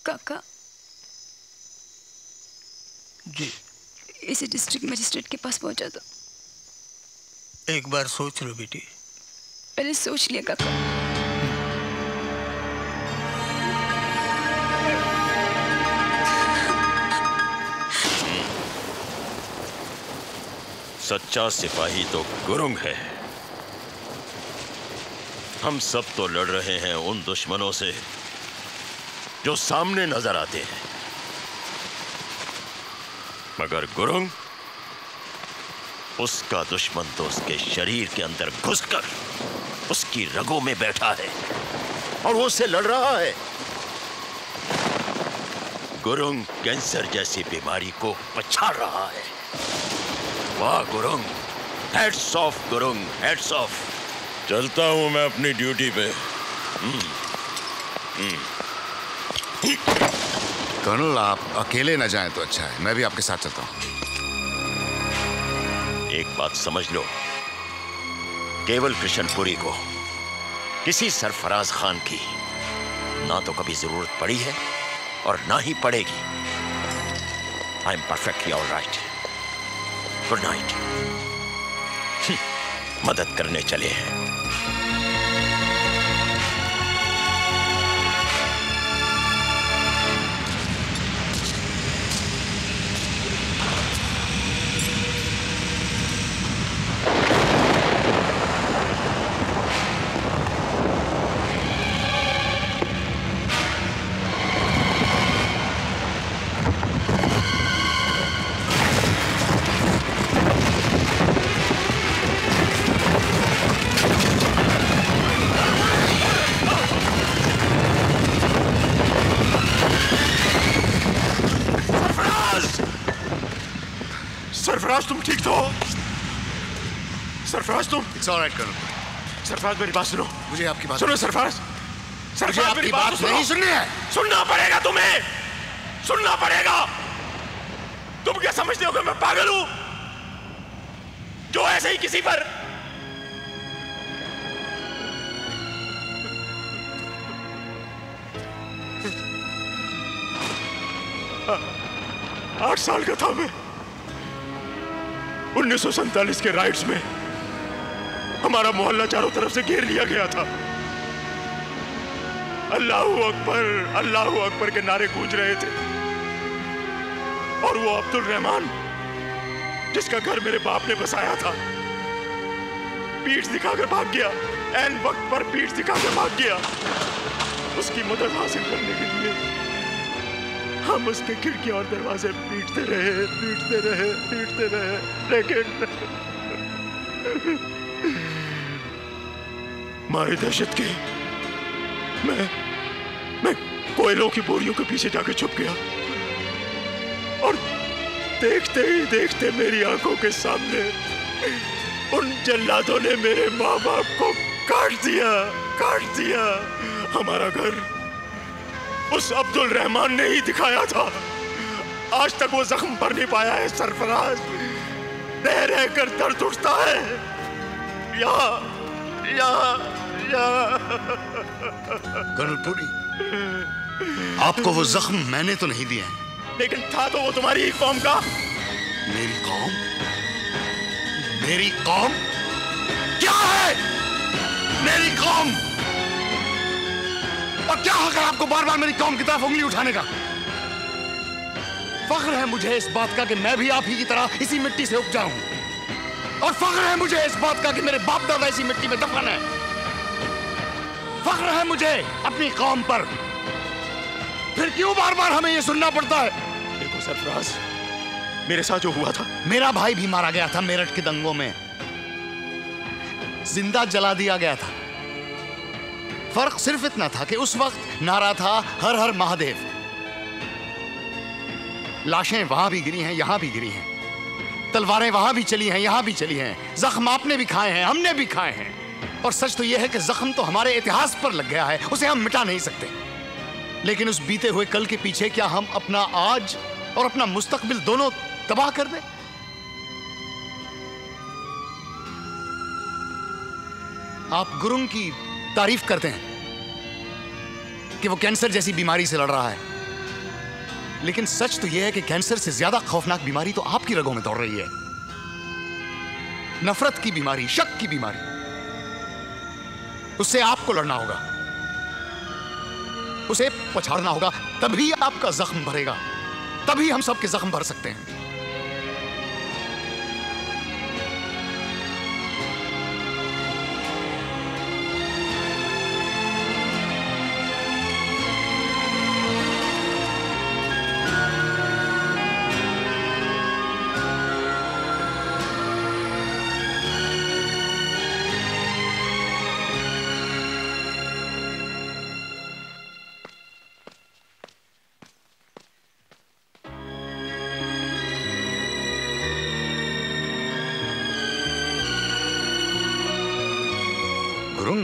काका जी, इसे district magistrate के पास पहुंचा दो। एक बार सोच लो बेटी। मैंने सोच लिया काका। सच्चा सिपाही तो गुरुंग है। हम सब तो लड़ रहे हैं उन दुश्मनों से जो सामने नजर आते हैं, मगर गुरुंग उसका दुश्मन तो उसके शरीर के अंदर घुसकर उसकी रगों में बैठा है और वो उससे लड़ रहा है। गुरुंग कैंसर जैसी बीमारी को पछाड़ रहा है। वाह Gurung, heads of Gurung, heads of. चलता हूं मैं अपनी ड्यूटी पे। कर्नल, आप अकेले न जाएं तो अच्छा है, मैं भी आपके साथ चलता हूं। एक बात समझ लो, केवल कृष्णपुरी को किसी सरफराज खान की ना तो कभी जरूरत पड़ी है और ना ही पड़ेगी। I am perfectly alright. Good night. मदद करने चले हैं। सरफराज, तुम ठीक तो हो? सरफराज तुम? It's all right, colonel. Sarfaraz मेरी बात सुनो। मुझे आपकी बात सुनो सरफराज। मुझे आपकी बात नहीं सुननी है। सुनना पड़ेगा तुम्हें, सुनना पड़ेगा। तुम क्या समझते हो कि मैं पागल हूं जो ऐसे ही किसी पर आठ साल का था मैं। 1947 के राइट्स में हमारा मोहल्ला चारों तरफ से घेर लिया गया था। अल्लाहू अकबर के नारे गूंज रहे थे और वो अब्दुल रहमान, जिसका घर मेरे बाप ने बसाया था, पीठ दिखाकर भाग गया। ऐन वक्त पर पीठ दिखाकर भाग गया। उसकी मदद हासिल करने के लिए हम उसके खिड़की और दरवाजे पीटते रहे, लेकिन मारे दहशत के मैं कोयलों की बोरियों के पीछे जाकर छुप गया और देखते ही देखते मेरी आंखों के सामने उन जल्लादों ने मेरे माँ बाप को काट दिया। हमारा घर उस अब्दुल रहमान ने ही दिखाया था। आज तक वो जख्म भर नहीं पाया है सरफराज। रह कर दर्द उठता है। कर्नल पुरी, आपको वो जख्म मैंने तो नहीं दिए हैं। लेकिन था तो वो तुम्हारी ही कौम का। मेरी कौम? मेरी कौम क्या है? मेरी कौम? और क्या हक है आपको बार बार मेरी कौम की तरफ उंगली उठाने का? फख्र है मुझे इस बात का कि मैं भी आप ही की तरह इसी मिट्टी से उपजा हूं। और फख्र है मुझे इस बात का कि मेरे बाप दादा इसी मिट्टी में दफन है। फख्र है मुझे अपनी कौम पर। फिर क्यों बार बार हमें यह सुनना पड़ता है? देखो सरफराज, मेरे साथ जो हुआ था, मेरा भाई भी मारा गया था मेरठ के दंगों में, जिंदा जला दिया गया था। फर्क सिर्फ इतना था कि उस वक्त नारा था हर हर महादेव। लाशें वहां भी गिरी हैं, यहां भी गिरी हैं। तलवारें वहां भी चली हैं, यहां भी चली हैं। जख्म आपने भी खाए हैं, हमने भी खाए हैं। और सच तो यह है कि जख्म तो हमारे इतिहास पर लग गया है, उसे हम मिटा नहीं सकते। लेकिन उस बीते हुए कल के पीछे क्या हम अपना आज और अपना मुस्तकबिल दोनों तबाह कर दें? आप गुरुंग की तारीफ करते हैं कि वो कैंसर जैसी बीमारी से लड़ रहा है, लेकिन सच तो यह है कि कैंसर से ज्यादा खौफनाक बीमारी तो आपकी रगों में दौड़ रही है। नफरत की बीमारी, शक की बीमारी। उससे आपको लड़ना होगा, उसे पछाड़ना होगा, तभी आपका जख्म भरेगा, तभी हम सबके जख्म भर सकते हैं।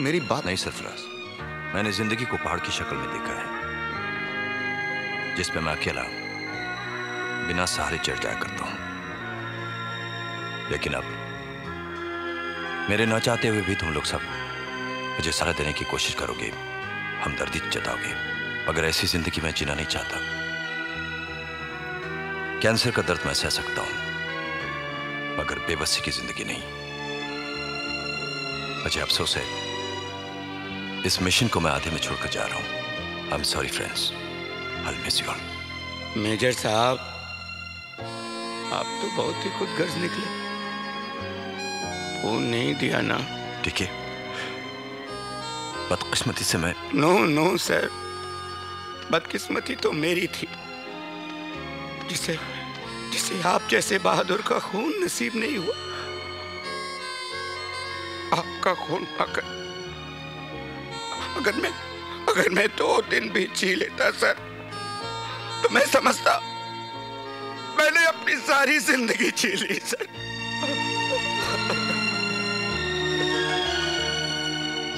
मेरी बात नहीं सरफराज, मैंने जिंदगी को पहाड़ की शक्ल में देखा है, जिस पे मैं अकेला बिना सहारे चढ़ जाया करता हूं। लेकिन अब मेरे न चाहते हुए भी तुम लोग सब मुझे सहारा देने की कोशिश करोगे, हमदर्दी जताओगे। मगर ऐसी जिंदगी मैं जीना नहीं चाहता। कैंसर का दर्द मैं सह सकता हूं, मगर बेबसी की जिंदगी नहीं। मुझे अफसोस है, इस मिशन को मैं आधे में छोड़कर जा रहा हूं। I am sorry friends, I miss you all. Major साहब, आप तो बहुत ही खुदगर्ज निकले। वो नहीं दिया ना। ठीक है, बदकिस्मती से मैं। नो सर, बदकिस्मती तो मेरी थी, जिसे आप जैसे बहादुर का खून नसीब नहीं हुआ। आपका खून पाकर अगर मैं 2 दिन भी जी लेता सर, तो मैं समझता मैंने अपनी सारी जिंदगी जी ली सर।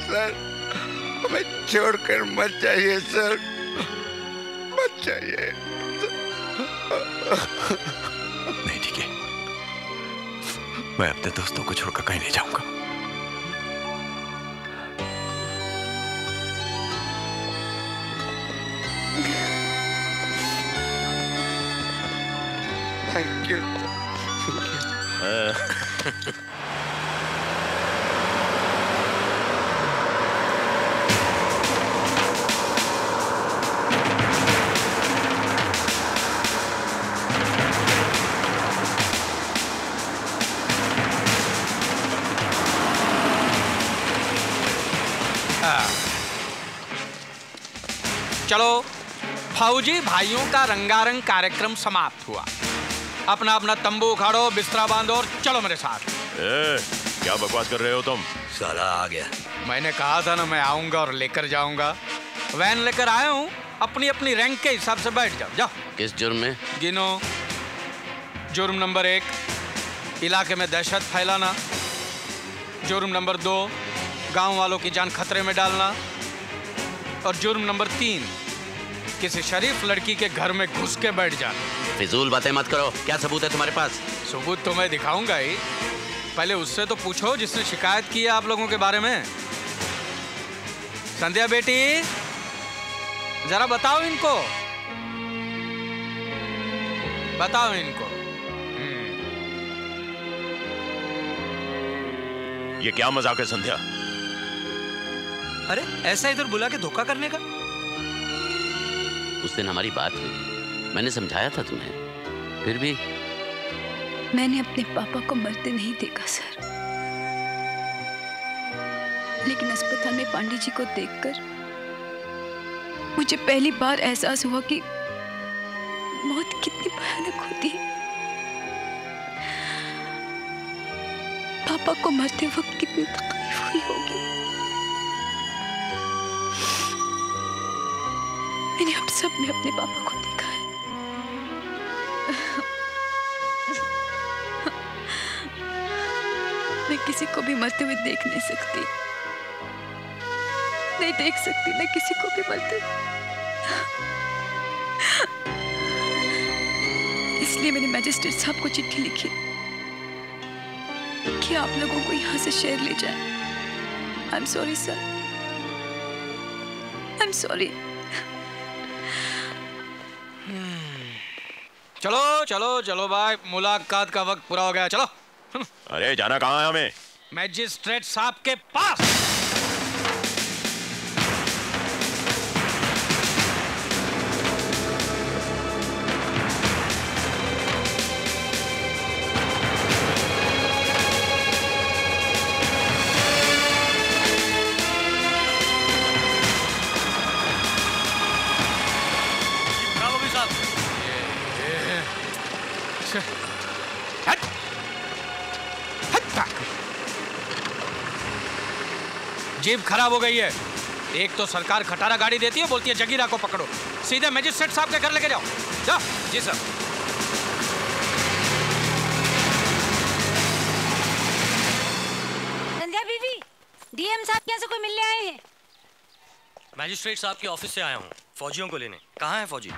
सर, हमें छोड़कर मत जाइए सर, मत जाइए। नहीं, ठीक है, मैं अपने दोस्तों को छोड़कर कहीं नहीं जाऊंगा। Thank you. चलो, फौजी भाइयों का रंगारंग कार्यक्रम समाप्त हुआ। अपना अपना तंबू उखाड़ो, बिस्तरा बांधो और चलो मेरे साथ। क्या बकवास कर रहे हो तुम? साला आ गया। मैंने कहा था ना, मैं आऊंगा और लेकर जाऊंगा। वैन लेकर आया हूँ, अपनी अपनी रैंक के हिसाब से बैठ जाओ। जाओ। किस जुर्म में? गिनो। जुर्म नंबर 1, इलाके में दहशत फैलाना। जुर्म नंबर 2, गांव वालों की जान खतरे में डालना। और जुर्म नंबर 3, किसी शरीफ लड़की के घर में घुस के बैठ जाना। फिजूल बातें मत करो, क्या सबूत है तुम्हारे पास? सबूत तो मैं दिखाऊंगा ही, पहले उससे तो पूछो जिसने शिकायत की है आप लोगों के बारे में। संध्या बेटी, जरा बताओ इनको, बताओ इनको। ये क्या मजाक है संध्या? अरे ऐसा इधर बुला के धोखा करने का? उस दिन हमारी बात हुई, मैंने समझाया था तुम्हें, फिर भी। मैंने अपने पापा को मरते नहीं देखा सर, लेकिन अस्पताल में पांडे जी को देखकर मुझे पहली बार एहसास हुआ कि मौत कितनी भयानक होती है। पापा को मरते वक्त कितनी तकलीफ हुई होगी। मैंने हम सब में अपने पापा को देखा है। मैं किसी को भी मरते हुए देख नहीं सकती, नहीं देख सकती मैं किसी को भी मरते। इसलिए मैंने मैजिस्ट्रेट साहब को चिट्ठी लिखी कि आप लोगों को यहां से शहर ले जाए। आई am sorry sir, I am sorry. चलो चलो चलो भाई, मुलाकात का वक्त पूरा हो गया, चलो। अरे जाना कहाँ है हमें? मैजिस्ट्रेट साहब के पास। जीप खराब हो गई है। एक तो सरकार खटारा गाड़ी देती है, बोलती है जगीरा को पकड़ो, सीधे मैजिस्ट्रेट साहब के घर लेके जाओ। जाओ। जी सर। संध्या बीवी, डीएम साहब के यहाँ से कोई मिलने आए हैं? मैजिस्ट्रेट साहब के ऑफिस से आया हूँ फौजियों को लेने। कहाँ है फौजी?